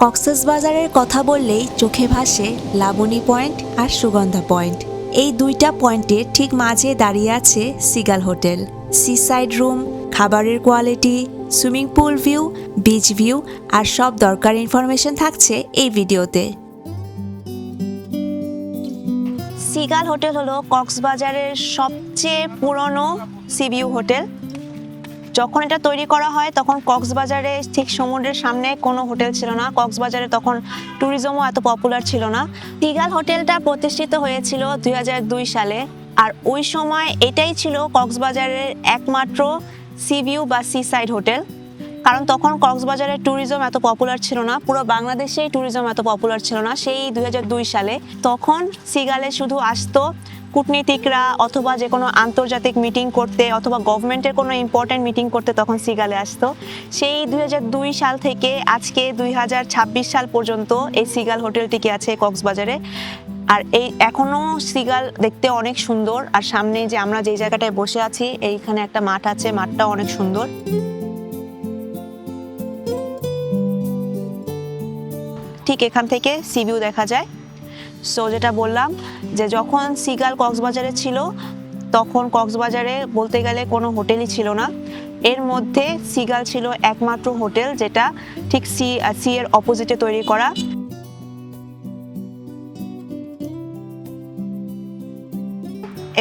কক্সবাজারের কথা বললেই চোখে ভাসে লাবণী পয়েন্ট আর সুগন্ধা পয়েন্ট। এই দুইটা পয়েন্টের ঠিক মাঝে দাঁড়িয়ে আছে সিগাল হোটেল। সিসাইড রুম, খাবারের quality, swimming pool view, beach view আর সব দরকারি ইনফরমেশন থাকছে এই ভিডিওতে। সিগাল হোটেল হলো কক্সবাজারের সবচেয়ে পুরনো সিভিউ হোটেল। যখন এটা তৈরি করা হয় তখন কক্সবাজারে ঠিক সমুদ্রের সামনে কোনো হোটেল ছিল না। কক্সবাজারে তখন ট্যুরিজমও এত পপুলার ছিল না। সিগাল হোটেলটা প্রতিষ্ঠিত হয়েছিল 2002 সালে, আর ওই সময় এটাই ছিল কক্সবাজারের একমাত্র সিভিউ বা সিসাইড হোটেল। কারণ তখন কক্সবাজারের ট্যুরিজম এত পপুলার ছিল না, পুরো বাংলাদেশেই ট্যুরিজম এত পপুলার ছিল না সেই 2002 সালে। তখন সিগালে শুধু আসতো কূটনীতিকরা অথবা যে কোনো আন্তর্জাতিক মিটিং করতে অথবা গভর্নমেন্টের কোনো ইম্পর্ট্যান্ট মিটিং করতে তখন সিগালে আসতো। সেই 2002 সাল থেকে আজকে 2026 সাল পর্যন্ত এই সিগাল হোটেল টিকে আছে কক্সবাজারে। আর এই এখনো সিগাল দেখতে অনেক সুন্দর। আর সামনে যে আমরা যেই জায়গাটায় বসে আছি এইখানে একটা মাঠ আছে, মাঠটাও অনেক সুন্দর। ঠিক এখান থেকে সি ভিউ দেখা যায়। সো যেটা বললাম যে যখন সিগাল কক্সবাজারে ছিল তখন কক্সবাজারে বলতে গেলে কোনো হোটেলই ছিল না। এর মধ্যে সিগাল ছিল একমাত্র হোটেল যেটা ঠিক সি এর অপোজিটে তৈরি করা।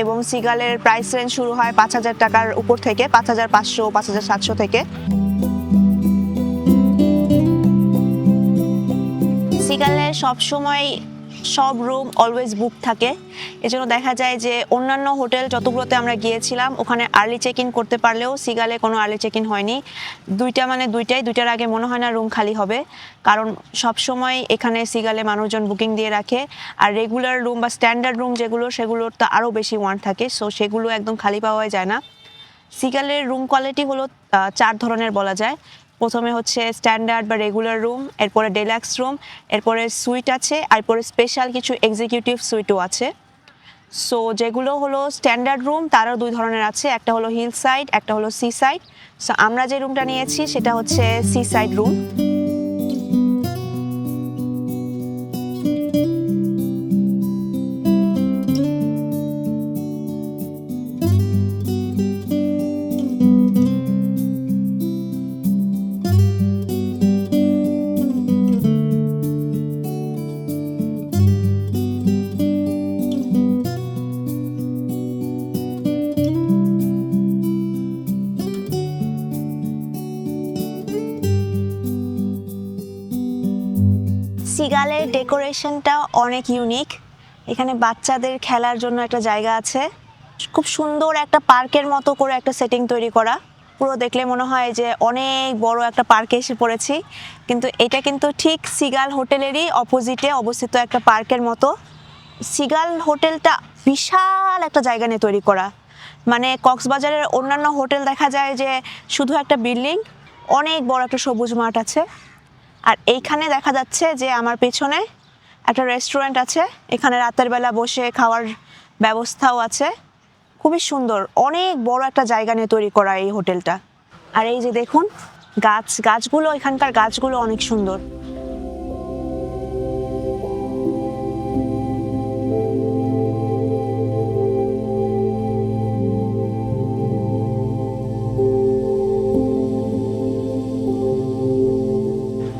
এবং সিগালের প্রাইস রেঞ্জ শুরু হয় 5,000 টাকার উপর থেকে, 5,500, 5,700 থেকে। সিগালের সবসময় সব রুম অলওয়েজ বুক থাকে। এজন্য দেখা যায় যে অন্যান্য হোটেল যতগুলোতে আমরা গিয়েছিলাম ওখানে আর্লি চেক ইন করতে পারলেও সিগালে কোনো আর্লি চেক ইন হয়নি। দুইটার আগে মনে হয় না রুম খালি হবে, কারণ সব সময় এখানে সিগালে মানুষজন বুকিং দিয়ে রাখে। আর রেগুলার রুম বা স্ট্যান্ডার্ড রুম সেগুলোর তো আরও বেশি ওয়ান্ট থাকে, সো সেগুলো একদম খালি পাওয়া যায় না। সিগালের রুম কোয়ালিটি হলো 4 ধরনের বলা যায়। প্রথমে হচ্ছে স্ট্যান্ডার্ড বা রেগুলার রুম, এরপরে ডেলাক্স রুম, এরপরে সুইট আছে, এরপরে স্পেশাল কিছু এক্সিকিউটিভ সুইটও আছে। সো যেগুলো হলো স্ট্যান্ডার্ড রুম তারও 2 ধরনের আছে, একটা হলো হিল সাইড, একটা হলো সি সাইড। সো আমরা যে রুমটা নিয়েছি সেটা হচ্ছে সি সাইড রুম। সিগালের ডেকোরেশনটা অনেক ইউনিক। এখানে বাচ্চাদের খেলার জন্য একটা জায়গা আছে, খুব সুন্দর একটা পার্কের মতো করে একটা সেটিং তৈরি করা। পুরো দেখলে মনে হয় যে অনেক বড় একটা পার্কে এসে পড়েছি, কিন্তু এটা কিন্তু ঠিক সিগাল হোটেলেরই অপোজিটে অবস্থিত একটা পার্কের মতো। সিগাল হোটেলটা বিশাল একটা জায়গা নিয়ে তৈরি করা। মানে কক্সবাজারের অন্যান্য হোটেল দেখা যায় যে শুধু একটা বিল্ডিং, অনেক বড় একটা সবুজ মাঠ আছে। আর এইখানে দেখা যাচ্ছে যে আমার পেছনে একটা রেস্টুরেন্ট আছে, এখানে রাতের বেলা বসে খাওয়ার ব্যবস্থাও আছে। খুবই সুন্দর, অনেক বড় একটা জায়গা নিয়ে তৈরি করা এই হোটেলটা। আর এই যে দেখুন গাছগুলো, এখানকার গাছগুলো অনেক সুন্দর।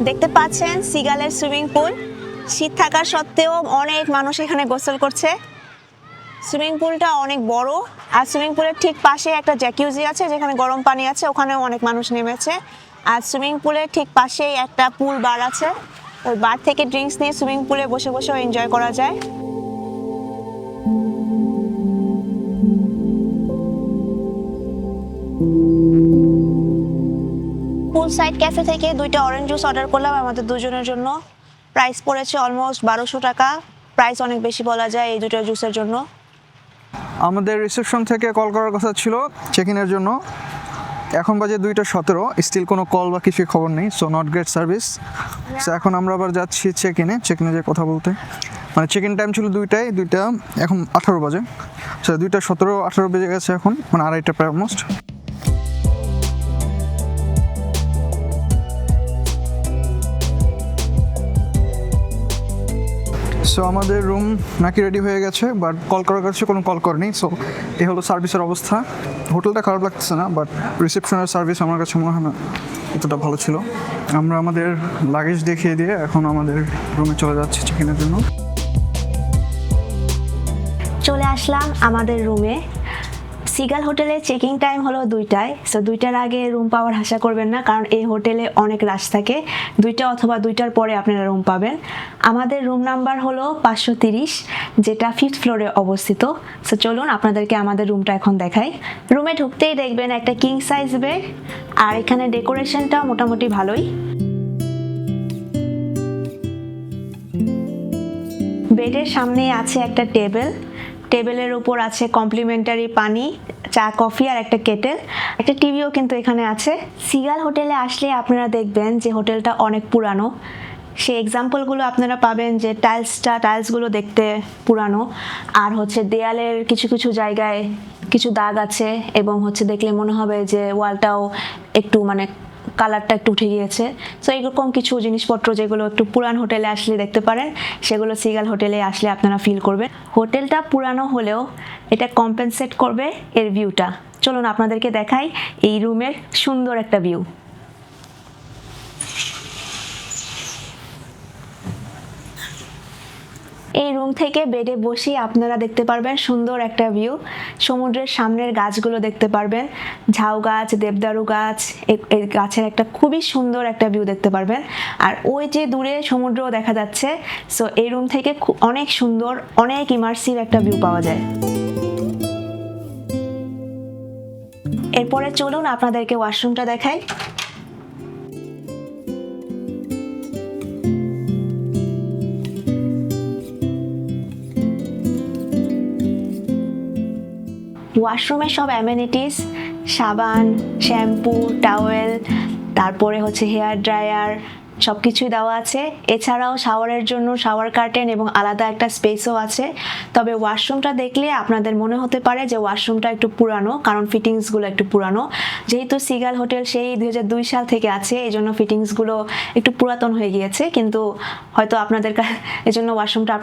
দেখতে পাচ্ছেন সিগালের সুইমিং পুল। শীত থাকা সত্ত্বেও অনেক মানুষ এখানে গোসল করছে। সুইমিং পুলটা অনেক বড়, আর সুইমিং পুলের ঠিক পাশে একটা জ্যাকুজি আছে যেখানে গরম পানি আছে, ওখানেও অনেক মানুষ নেমেছে। আর সুইমিং পুলের ঠিক পাশেই একটা পুল বার আছে, ওই বার থেকে ড্রিঙ্কস নিয়ে সুইমিং পুলে বসে বসেও এনজয় করা যায়। পুল সাইড ক্যাফে থেকে 2টা অরেঞ্জ জুস অর্ডার করলাম আমাদের দুজনের জন্য। প্রাইস পড়েছে অলমোস্ট 1200 টাকা। প্রাইস অনেক বেশি বলা যায় এই 2টা জুসের জন্য। আমাদের রিসেপশন থেকে কল করার কথা ছিল চেক ইনের জন্য, এখন বাজে 2:17, স্টিল কোনো কল বা কিছু খবর নেই। So not great service. So এখন আমরা আবার যাচ্ছি চেক ইনে যে কথা বলতে। মানে চেক ইন টাইম ছিল 2টায়, এখন 18 বাজে। সো 2:17, 18 বেজে গেছে এখন, মানে 2:30 প্রায় অলমোস্ট। সো আমাদের রুম নাকি রেডি হয়ে গেছে, বাট কল করার কাছে কোনো কল করেনি। সো এই হলো সার্ভিসের অবস্থা। হোটেলটা খারাপ লাগতেছে না, বাট রিসেপশনের সার্ভিস আমার কাছে মনে হয় না এতটা ভালো ছিল। আমরা আমাদের লাগেজ দেখিয়ে দিয়ে এখন আমাদের রুমে চলে যাচ্ছি চেক ইনের জন্য। চলে আসলাম আমাদের রুমে। সিগাল হোটেলে চেকিং টাইম হলো 2টায়। সো 2টার আগে রুম পাওয়ার আশা করবেন না, কারণ এই হোটেলে অনেক রাশ থাকে। 2টা অথবা 2টার পরে আপনারা রুম পাবেন। আমাদের রুম নাম্বার হলো 530, যেটা 5th ফ্লোরে অবস্থিত। সো চলুন আপনাদেরকে আমাদের রুমটা এখন দেখাই। রুমে ঢুকতেই দেখবেন একটা কিং সাইজ বেড, আর এখানে ডেকোরেশনটাও মোটামুটি ভালোই। বেডের সামনে আছে একটা টেবিলের উপর আছে কমপ্লিমেন্টারি পানি, চা, কফি আর একটা কেটেল। একটা টিভিও কিন্তু এখানে আছে। সিগাল হোটেলে আসলে আপনারা দেখবেন যে হোটেলটা অনেক পুরানো। সেই এক্সাম্পলগুলো আপনারা পাবেন যে টাইলসগুলো দেখতে পুরানো, আর হচ্ছে দেয়ালের কিছু কিছু জায়গায় কিছু দাগ আছে, এবং হচ্ছে দেখলে মনে হবে যে ওয়ালটাও একটু কালারটা একটু উঠে গিয়েছে। সো এরকম কিছু জিনিসপত্র যেগুলো একটু পুরান হোটেলে আসলে দেখতে পারেন, সেগুলো সিগাল হোটেলে আসলে আপনারা ফিল করবেন। হোটেলটা পুরানো হলেও এটা কম্পেনসেট করবে এর ভিউটা। চলুন আপনাদেরকে দেখাই এই রুমের সুন্দর একটা ভিউ। এই রুম থেকে বেডে বসে আপনারা দেখতে পারবেন সুন্দর একটা ভিউ। সমুদ্রের সামনের গাছগুলো দেখতে পারবেন, ঝাউ গাছ, দেবদারু গাছ। এই গাছের একটা খুবই সুন্দর একটা ভিউ দেখতে পারবেন। আর ওই যে দূরে সমুদ্রও দেখা যাচ্ছে। সো এই রুম থেকে অনেক সুন্দর, অনেক ইমার্সিভ একটা ভিউ পাওয়া যায়। এরপরে চলুন আপনাদেরকে ওয়াশরুমটা দেখাই। ওয়াশরুমে সব অ্যামেনিটিস, সাবান, শ্যাম্পু, টাওয়েল, তারপরে হচ্ছে হেয়ার ড্রায়ার, সব কিছুই দেওয়া আছে। এছাড়াও শাওয়ারের জন্য শাওয়ার কার্টেন এবং আলাদা একটা স্পেসও আছে। তবে ওয়াশরুমটা দেখলে আপনাদের মনে হতে পারে যে ওয়াশরুমটা একটু পুরানো, কারণ ফিটিংসগুলো একটু পুরানো। যেহেতু সিগাল হোটেল সেই 2002 সাল থেকে আছে, এই জন্য ফিটিংসগুলো একটু পুরাতন হয়ে গিয়েছে, কিন্তু হয়তো এই জন্য ওয়াশরুমটা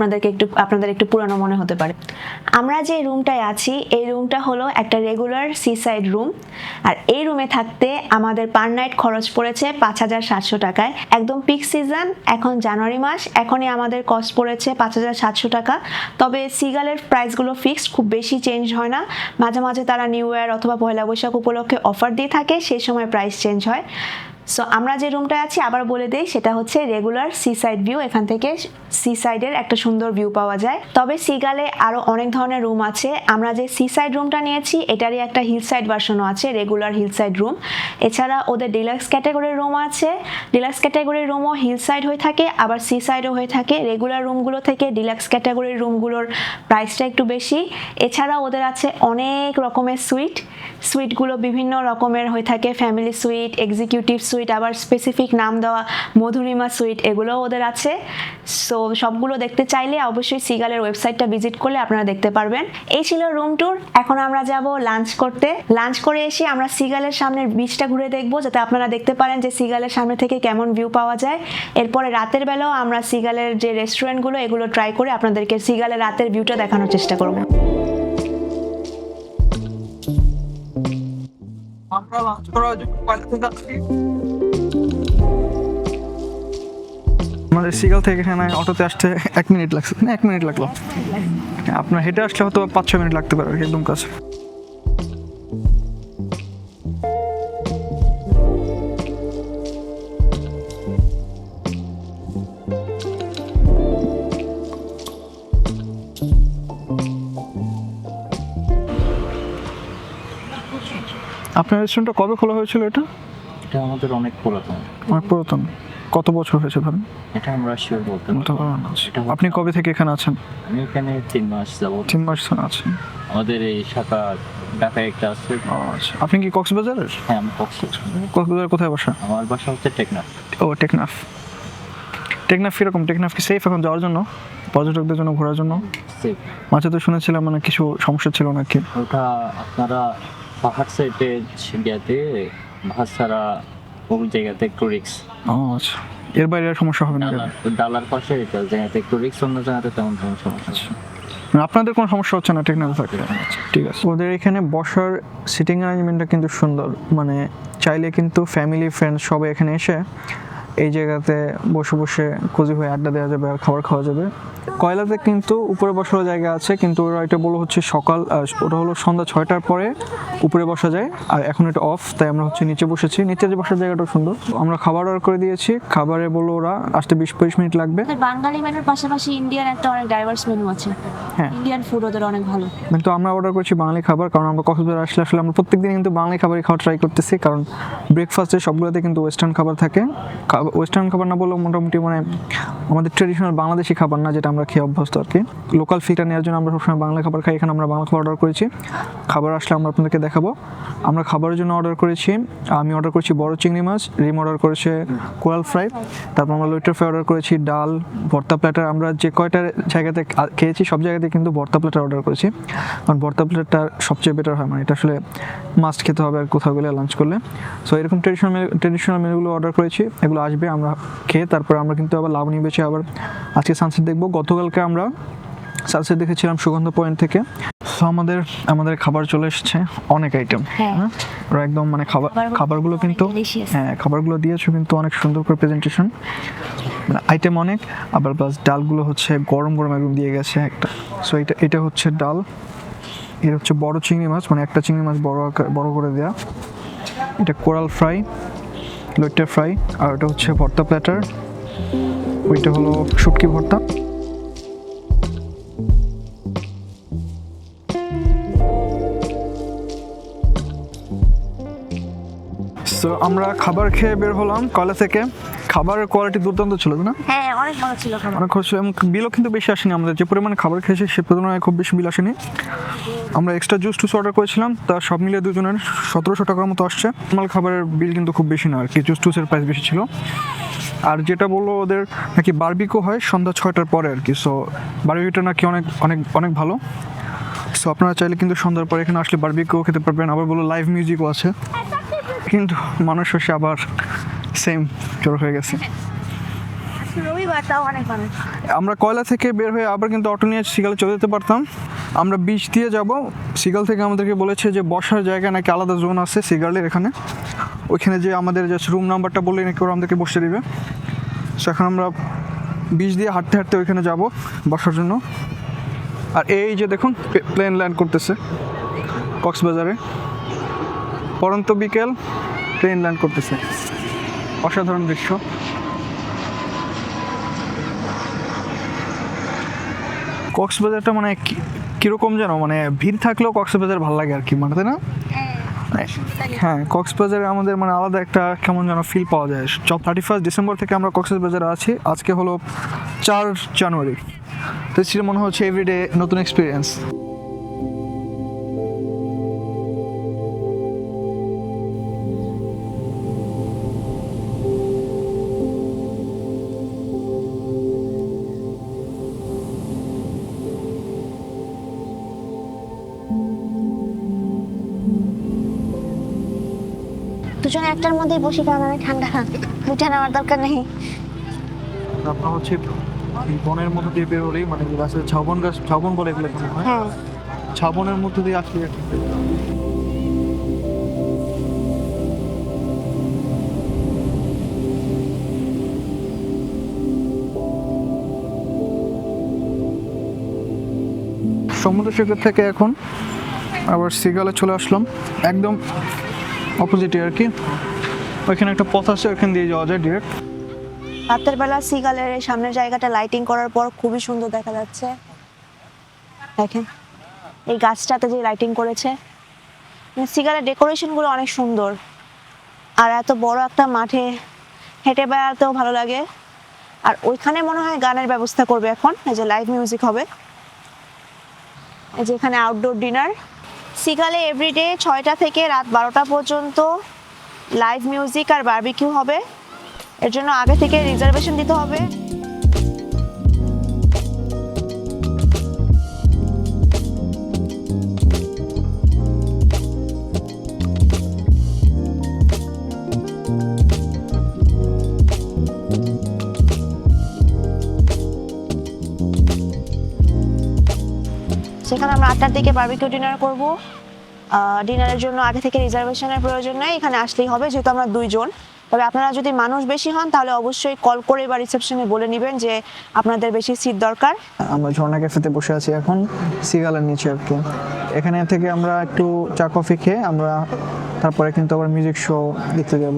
আপনাদের একটু পুরানো মনে হতে পারে। আমরা যে রুমটায় আছি, এই রুমটা হলো একটা রেগুলার সিসাইড রুম। আর এই রুমে থাকতে আমাদের পার নাইট খরচ পড়েছে 5700 টাকায়। একদম পিক সিজন, এখন জানুয়ারি মাস, এখনই আমাদের কস্ট পড়েছে 5700 টাকা। তবে সিগালের প্রাইসগুলো ফিক্সড, খুব বেশি চেঞ্জ হয় না। মাঝে মাঝে তারা নিউ ইয়ার অথবা পয়লা বৈশাখ উপলক্ষে অফার দিয়ে থাকে, সেই সময় প্রাইস চেঞ্জ হয়। সো আমরা যে রুমটায় আছি আবার বলে দিই, সেটা হচ্ছে রেগুলার সিসাইড ভিউ। এখান থেকে সিসাইডের একটা সুন্দর ভিউ পাওয়া যায়। তবে সিগালে আরও অনেক ধরনের রুম আছে। আমরা যে সিসাইড রুমটা নিয়েছি এটারই একটা হিল সাইড ভার্সনও আছে, রেগুলার হিল সাইড রুম। এছাড়া ওদের ডিলাক্স ক্যাটাগরির রুম আছে। ডিলাক্স ক্যাটাগরির রুমও হিল সাইড হয়ে থাকে, আবার সিসাইডও হয়ে থাকে। রেগুলার রুমগুলো থেকে ডিলাক্স ক্যাটাগরির রুমগুলোর প্রাইসটা একটু বেশি। এছাড়া ওদের আছে অনেক রকমের সুইটগুলো বিভিন্ন রকমের হয়ে থাকে, ফ্যামিলি সুইট, এক্সিকিউটিভ সুইট, আবার স্পেসিফিক নাম দেওয়া মধুরিমা সুইট, এগুলোও ওদের আছে। সো সবগুলো দেখতে চাইলে অবশ্যই সিগালের ওয়েবসাইটটা ভিজিট করলে আপনারা দেখতে পারবেন। এই ছিল রুম ট্যুর। এখন আমরা যাব লাঞ্চ করতে। লাঞ্চ করে এসে আমরা সিগালের সামনের বিচটা ঘুরে দেখব, যাতে আপনারা দেখতে পারেন যে সিগালের সামনে থেকে কেমন ভিউ পাওয়া যায়। এরপরে রাতের বেলাও আমরা সিগালের যে রেস্টুরেন্টগুলো এগুলো ট্রাই করে আপনাদেরকে সিগালের রাতের ভিউটা দেখানোর চেষ্টা করব। আমাদের সিগাল থেকে এখানে অটোতে আসতে 1 মিনিট লাগছে, না 1 মিনিট লাগলো। আপনার হেঁটে আসলে হয়তো 5-6 মিনিট লাগতে পারে, একদম কাছে। আপনার রেস্টুরেন্টটা কবে খোলা হয়েছিল? এটা আমাদের অনেক পুরাতন। অনেক পুরাতন। কত বছর হয়েছে ধরেন? এটা আমরা শিওর বলতে পারবো না। আপনি কবে থেকে এখানে আছেন? আমি এখানে 3 মাস যাবত। 3 মাস ধরে আছেন। আমাদের এই শাখা ঢাকায় একটা আছে। আচ্ছা, আপনি কি কক্সবাজারের? হ্যাঁ, আমি কক্সবাজার। কক্সবাজার কোথায় বাসা? আমার বাসা হচ্ছে টেকনাফ। ও, টেকনাফ। টেকনাফ কিরকম? টেকনাফ কি সেফ এখন যাওয়ার জন্য, পর্যটকদের জন্য ঘোরার জন্য? সেফ। মাঝে তো শুনেছিলাম কিছু সমস্যা ছিল নাকি? ওটা আপনারা পাহাড় সাইডে গিয়েতে ভাষারা ওই জায়গাতে একটু রিক্স। ও আচ্ছা, এর বাইরে আর সমস্যা হবে না ডালার পাশে এটা জায়গাতে একটু রিস্ক, অন্য জায়গাতে তেমন কোনো সমস্যা নেই। মানে আপনাদের কোনো সমস্যা হচ্ছে না টেকনিক্যাল থাকলে? ঠিক আছে। ওদের এখানে বসার সিটিং অ্যারেঞ্জমেন্টটা কিন্তু সুন্দর, মানে চাইলে কিন্তু ফ্যামিলি ফ্রেন্ডস সবাই এখানে এসে এই জায়গাতে বসে বসে কোজি হয়ে আড্ডা দেওয়া যাবে আর খাবার খাওয়া যাবে। কয়লাতে কিন্তু উপরে বসার জায়গা আছে, কিন্তু ওরা এটা বলো হচ্ছে সকাল ওটা হলো সন্ধ্যা 6টার পরে উপরে বসা যায়, আর এখন এটা অফ, তাই আমরা হচ্ছে নিচে বসেছি। নিচে যে বসার জায়গাটাও সুন্দর। আমরা খাবার অর্ডার করে দিয়েছি, খাবারে বললো ওরা আসতে 20-25 মিনিট লাগবে। বাঙালি মেনুর পাশাপাশি ইন্ডিয়ান একটা অনেক ডাইভার্স মেনু আছে, হ্যাঁ ইন্ডিয়ান ফুড ওদের অনেক ভালো। কিন্তু আমরা অর্ডার করছি বাঙালি খাবার, কারণ আমরা কক্সবাজার আসলে আমরা প্রত্যেকদিন কিন্তু বাঙালি খাবারই খাওয়া ট্রাই করতেছি, কারণ ব্রেকফাস্টে সবগুলোতে কিন্তু ওয়েস্টার্ন খাবার থাকে। ওয়েস্টার্ন খাবার না বললেও মোটামুটি মানে আমাদের ট্রেডিশনাল বাংলাদেশি খাবার না, যেটা আমরা খেয়ে অভ্যস্ত আর কি। লোকাল ফিলটা নেওয়ার জন্য আমরা সবসময় বাংলা খাবার খাই। এখানে আমরা বাংলা খাবার অর্ডার করেছি, খাবার আসলে আমরা আপনাদেরকে দেখাবো। আমরা খাবারের জন্য অর্ডার করেছি, আমি অর্ডার করেছি বড় চিংড়ি মাছ, রিম অর্ডার করেছে কোরাল ফ্রাই, তারপর আমরা লইটার ফ্রাই অর্ডার করেছি, ডাল, ভর্তা প্ল্যাটার। আমরা যে কয়টা জায়গাতে খেয়েছি সব জায়গাতে কিন্তু ভর্তা প্ল্যাটার অর্ডার করেছি, কারণ ভর্তা প্ল্যাটারটা সবচেয়ে বেটার হয়, মানে এটা আসলে মাস্ট খেতে হবে আর কোথাও গেলে লাঞ্চ করলে। সো এরকম ট্রেডিশনাল মেনুগুলো অর্ডার করেছি, এগুলো আসবে, আমরা খেয়ে তারপরে আমরা কিন্তু আবার লাবণী বেচে আবার আজকে সানসেট দেখবো। গতকালকে আমরা সানসেট দেখেছিলাম সুগন্ধ পয়েন্ট থেকে। সো আমাদের খাবার চলে এসেছে, অনেক আইটেম। হ্যাঁ, ওরা একদম মানে খাবারগুলো কিন্তু হ্যাঁ খাবারগুলো দিয়েছে কিন্তু অনেক সুন্দর করে প্রেজেন্টেশন, মানে আইটেম অনেক। আবার প্লাস ডালগুলো হচ্ছে গরম গরম একদম দিয়ে গেছে একটা। সো এটা হচ্ছে ডাল, এটা হচ্ছে বড় চিংড়ি মাছ, মানে একটা চিংড়ি মাছ বড় করে দেওয়া, এটা কোরাল ফ্রাই, লইট্টা ফ্রাই, আর ওটা হচ্ছে ভর্তা প্ল্যাটার, ওইটা হলো শুটকি ভর্তা। সো আমরা খাবার খেয়ে বের হলাম কয়লা থেকে। খাবারের কোয়ালিটি দুর্দান্ত ছিল না? হ্যাঁ, অনেক ভালো ছিল খাবার। অনেক খরচ ছিল এবং বিলও কিন্তু বেশি আসেনি। আমাদের যে পরিমাণে খাবার খেয়েছি সে তুলনায় খুব বেশি বিল আসেনি। আমরা এক্সট্রা জুস টুস অর্ডার করেছিলাম, তার সব মিলিয়ে দুজনের 1700 টাকার মতো আসছে। নর্মাল খাবারের বিল কিন্তু খুব বেশি না আর কি, জুস টুসের প্রাইস বেশি ছিল। আর যেটা বললো ওদের নাকি বারবিকিউ হয় সন্ধ্যা 6টার পরে আর কি। সো বারবিকিউটা নাকি অনেক অনেক অনেক ভালো। সো আপনারা চাইলে কিন্তু সন্ধ্যার পরে এখানে আসলে বারবিকিউ খেতে পারবেন। আবার বললো লাইভ মিউজিকও আছে, কিন্তু মানুষ হচ্ছে আবার সেম জড়ো হয়ে গেছে। রবিবার তাও অনেক মানুষ। আমরা কয়লা থেকে বের হয়ে আবার কিন্তু অটো নিয়ে সিগালে চলে যেতে পারতাম। আমরা বিচ দিয়ে যাব। সিগাল থেকে আমাদেরকে বলেছে যে বসার জায়গা নাকি আলাদা জোন আছে সিগালের এখানে, ওইখানে যে আমাদের জাস্ট রুম নাম্বারটা বললে নাকি ওরা আমাদেরকে বসে দিবে। সো এখন আমরা বিচ দিয়ে হাঁটতে হাঁটতে ওইখানে যাব বসার জন্য। আর এই যে দেখুন প্লেন ল্যান্ড করতেছে কক্সবাজারে, পরন্ত বিকেল প্লেন ল্যান্ড করতেছে, অসাধারণ দৃশ্য। কক্সবাজারটা মানে কীরকম যেন, মানে ভিড় থাকলেও কক্সবাজার ভালো লাগে আর কি, মানে তাই না? হ্যাঁ, কক্সবাজারে আমাদের মানে আলাদা একটা কেমন যেন ফিল পাওয়া যায়। 31 ডিসেম্বর থেকে আমরা কক্সবাজারে আছি, আজকে হলো 4 জানুয়ারি। তো ছিল মনে হচ্ছে এভরিডে নতুন এক্সপিরিয়েন্স। দুজনে একটার মধ্যেই বসি, কারণ অনেক ঠান্ডা, দুটা নেওয়ার দরকার নেই। আপনার হচ্ছে এই বনের মধ্যে দিয়ে বের হলেই মানে গাছের ঝাউবন বলে এগুলো মনে হয়, হ্যাঁ, ঝাউবনের মধ্যে দিয়ে আসলে সমুদ্র সৈকত থেকে এখন আবার সিগালে চলে আসলাম, একদম অপোজিটে আর কি। ওইখানে একটা পথ আছে, ওইখান দিয়ে যাওয়া যায় ডিরেক্ট। রাতের বেলা সিগালের এই সামনের জায়গাটা লাইটিং করার পর খুবই সুন্দর দেখা যাচ্ছে। দেখেন এই গাছটাতে যে লাইটিং করেছে, সিগালের ডেকোরেশনগুলো অনেক সুন্দর। আর এত বড় একটা মাঠে হেঁটে বেড়াতেও ভালো লাগে। আর ওইখানে মনে হয় গানের ব্যবস্থা করবে এখন, এই যে লাইভ মিউজিক হবে, এই যে এখানে আউটডোর ডিনার। সিগালে এভরিডে 6টা থেকে রাত 12টা পর্যন্ত লাইভ মিউজিক আর বারবিকিউ হবে। এর জন্য আগে থেকে রিজার্ভেশন দিতে হবে। সেখানে আমরা 8টার দিকে বারবিকিউ ডিনার করব। ডিনারের জন্য আগে থেকে রিজার্ভেশনের প্রয়োজন নেই, এখানে আসলেই হবে যেহেতু আমরা 2 জন। তবে আপনারা যদি মানুষ বেশি হন তাহলে অবশ্যই কল করে বা রিসেপশনে বলে নেবেন যে আপনাদের বেশি সিট দরকার। আমরা ঝর্ণা ক্যাফেতে বসে আছি এখন, সিগালের নিচে আর কি। এখানে থেকে আমরা একটু চা কফি খেয়ে আমরা তারপরে কিন্তু আবার মিউজিক শো দেখতে যাব।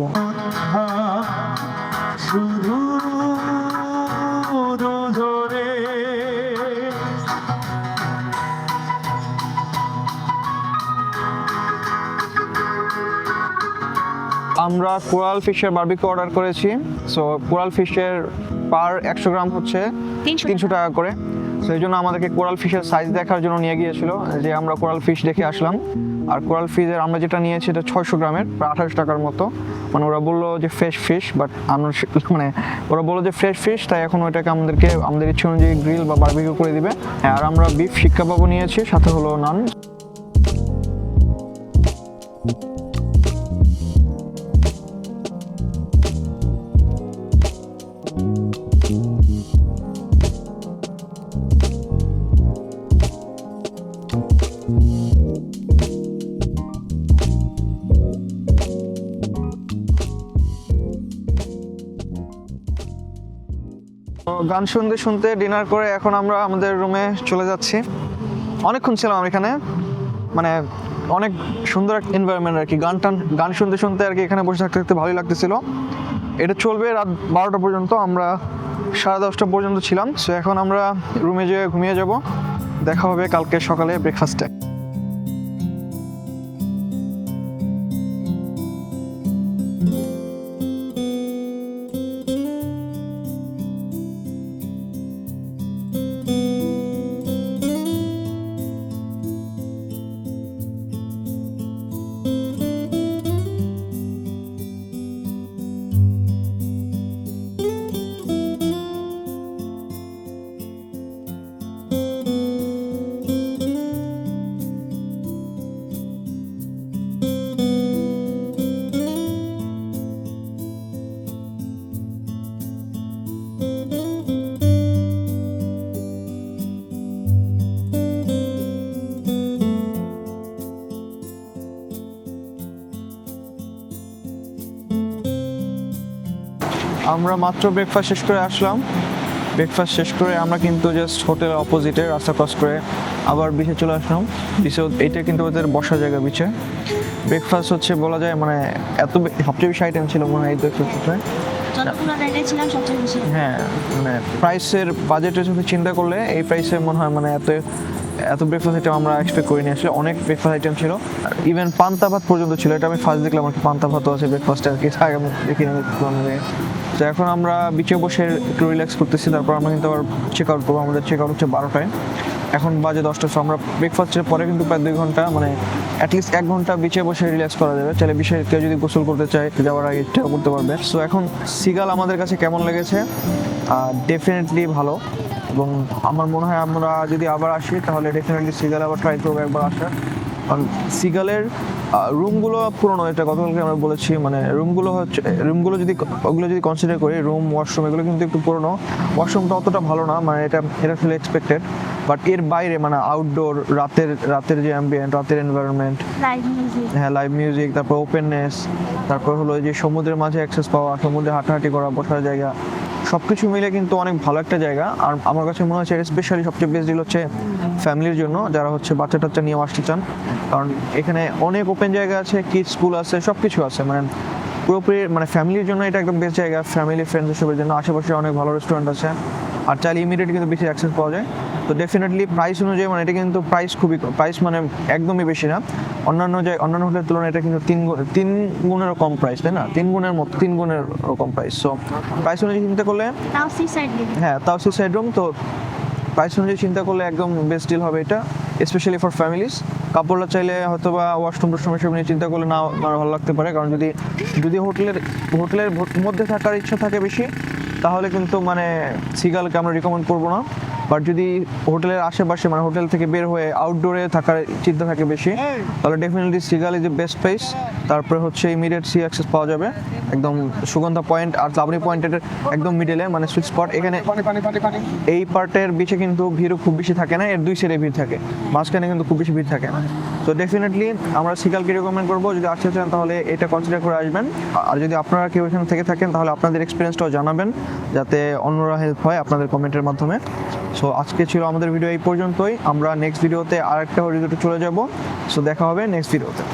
আমরা কোরাল ফিশের বারবিকিউ অর্ডার করেছি। সো কোরাল ফিশের পার 100 গ্রাম হচ্ছে 300 টাকা করে। সো এই জন্য আমাদেরকে কোরাল ফিশের সাইজ দেখার জন্য নিয়ে গিয়েছিল, যে আমরা কোরাল ফিশ দেখে আসলাম। আর কোরাল ফিশের আমরা যেটা নিয়েছি এটা 600 গ্রামের, প্রায় 28 টাকার মতো। মানে ওরা বললো যে ফ্রেশ ফিশ, বাট আমরা মানে ওরা বললো যে ফ্রেশ ফিশ, তাই এখন ওইটাকে আমাদের ইচ্ছে অনুযায়ী গ্রিল বা বারবিকিউ করে দিবে। আর আমরা বিফ শিক কাবাবও নিয়েছি, সাথে হলো নান। গান শুনতে শুনতে ডিনার করে এখন আমরা আমাদের রুমে চলে যাচ্ছি। অনেকক্ষণ ছিলাম এখানে, মানে অনেক সুন্দর একটা এনভায়রনমেন্ট আর কি। গান শুনতে শুনতে আর কি এখানে বসে থাকতে থাকতে ভালোই লাগতেছিল। এটা চলবে রাত 12টা পর্যন্ত, আমরা 10:30 পর্যন্ত ছিলাম। সো এখন আমরা রুমে যেয়ে ঘুমিয়ে যাব। দেখা হবে কালকে সকালে ব্রেকফাস্টে। আমরা মাত্র ব্রেকফাস্ট শেষ করে আসলাম। ব্রেকফাস্ট শেষ করে আমরা কিন্তু জাস্ট হোটেলের অপোজিটে রাস্তা ক্রস করে আবার বিচে চলে আসলাম। বিচে এটা কিন্তু ওদের বসার জায়গা বিচে। ব্রেকফাস্ট হচ্ছে বলা যায় মানে সবচেয়ে বেশি আইটেম ছিল মনে হয় এই ব্রেকফাস্টে। হ্যাঁ, মানে প্রাইসের বাজেটের সাথে চিন্তা করলে এই প্রাইসে মনে হয় মানে এত ব্রেকফাস্ট আইটেম আমরা এক্সপেক্ট করিনি আসলে। অনেক ব্রেকফাস্ট আইটেম ছিল, ইভেন পান্তা ভাত পর্যন্ত ছিল। এটা আমি ফার্স্ট দেখলাম আর কি, পান্তা ভাতও আছে ব্রেকফাস্টে আর কি, আগে আমি দেখিনি। তো এখন আমরা বিচে বসে একটু রিল্যাক্স করতেছি, তারপর আমরা কিন্তু আবার চেক আউট করবো। আমাদের চেক আউট হচ্ছে 12টায়, এখন বাজে 10টা। সো আমরা ব্রেকফাস্টের পরে কিন্তু প্রায় 2 ঘন্টা, মানে অ্যাটলিস্ট 1 ঘন্টা বিচে বসে রিল্যাক্স করা যাবে। চাইলে বিচে কেউ যদি গোসল করতে চায় যাওয়ার আগে এটাও করতে পারবে। সো এখন সিগাল আমাদের কাছে কেমন লেগেছে? ডেফিনেটলি ভালো, এবং আমার মনে হয় আমরা যদি আবার আসি তাহলে ডেফিনেটলি সিগাল আবার ট্রাই করবো একবার আসার। কারণ সিগালের রুমগুলো পুরনো, এটা গতকালকে আমরা বলেছি। মানে রুমগুলো যদি কনসিডার করি, রুম ওয়াশরুম এগুলো কিন্তু একটু পুরনো। ওয়াশরুমটা অতটা ভালো না, মানে এটা আসলে এক্সপেক্টেড। বাট এর বাইরে মানে আউটডোর, রাতের যে অ্যাম্বিয়েন্ট, রাতের এনভায়রনমেন্ট, হ্যাঁ লাইভ মিউজিক, তারপর ওপেননেস, তারপর হলো যে সমুদ্রের মাঝে অ্যাক্সেস পাওয়া, সমুদ্রে হাঁটাহাঁটি করা, বসার জায়গা, সব কিছু মিলে কিন্তু অনেক ভালো একটা জায়গা। আর আমার কাছে মনে হচ্ছে স্পেশালি সবচেয়ে বেস্ট ডিল হচ্ছে ফ্যামিলির জন্য, যারা হচ্ছে বাচ্চা টাচ্চা নিয়ে আসতে চান। কারণ এখানে অনেক ওপেন জায়গা আছে, কিডস স্কুল আছে, সব কিছু আছে। মানে পুরোপুরি মানে ফ্যামিলির জন্য এটা একদম বেস্ট জায়গা। ফ্যামিলি ফ্রেন্ডস এসবের জন্য আশেপাশে অনেক ভালো রেস্টুরেন্ট আছে, আর চাইলে ইমিডিয়েট কিন্তু বেশি অ্যাক্সেস পাওয়া যায়। তো ডেফিনেটলি প্রাইস অনুযায়ী মানে এটা কিন্তু প্রাইস মানে একদমই বেশি না। অন্যান্য হোটেলের তুলনায় এটা কিন্তু 3 গুণেরও কম প্রাইস, তাই না? 3 গুণের কম প্রাইস। সো প্রাইস অনুযায়ী চিন্তা করলে তাও সি সাইড রুম, তো প্রাইস অনুযায়ী চিন্তা করলে একদম বেস্ট ডিল হবে এটা, স্পেশালি ফর ফ্যামিলিজ। কাপড়রা চাইলে হয়তো বা ওয়াশরুম এসব নিয়ে চিন্তা করলে না ভালো লাগতে পারে। কারণ যদি হোটেলের মধ্যে থাকার ইচ্ছা থাকে বেশি, তাহলে কিন্তু মানে সিগালকে আমরা রিকমেন্ড করবো না। বাট যদি হোটেলের আশেপাশে মানে হোটেল থেকে বের হয়ে আউটডোরে থাকার চিন্তা থাকে বেশি, তাহলে definitely seagull is the best place. তারপরে হচ্ছে ইমিডিয়েট সি অ্যাক্সেস পাওয়া যাবে, একদম সুগন্ধা পয়েন্ট আর লাবণী পয়েন্টের একদম মিডলে মানে সুইট স্পট। এখানে এই পার্টের বিচে কিন্তু ভিড়ও খুব বেশি থাকে না, এর দুই সাইডে ভিড় থাকে, মাঝখানে কিন্তু খুব বেশি ভিড় থাকে না। তো ডেফিনেটলি আমরা সিকালকে রেকমেন্ড করবো, যদি আসতে চান তাহলে এটা কনসিডার করে আসবেন। আর যদি আপনারা কেউ এখানে থেকে থাকেন তাহলে আপনাদের এক্সপিরিয়েন্সটাও জানাবেন, যাতে অন্যরা হেল্প হয় আপনাদের কমেন্টের মাধ্যমে। সো আজকে ছিল আমাদের ভিডিও এই পর্যন্তই, আমরা নেক্সট ভিডিওতে আরেকটা রিসোর্টে চলে যাব। সো দেখা হবে নেক্সট ভিডিওতে।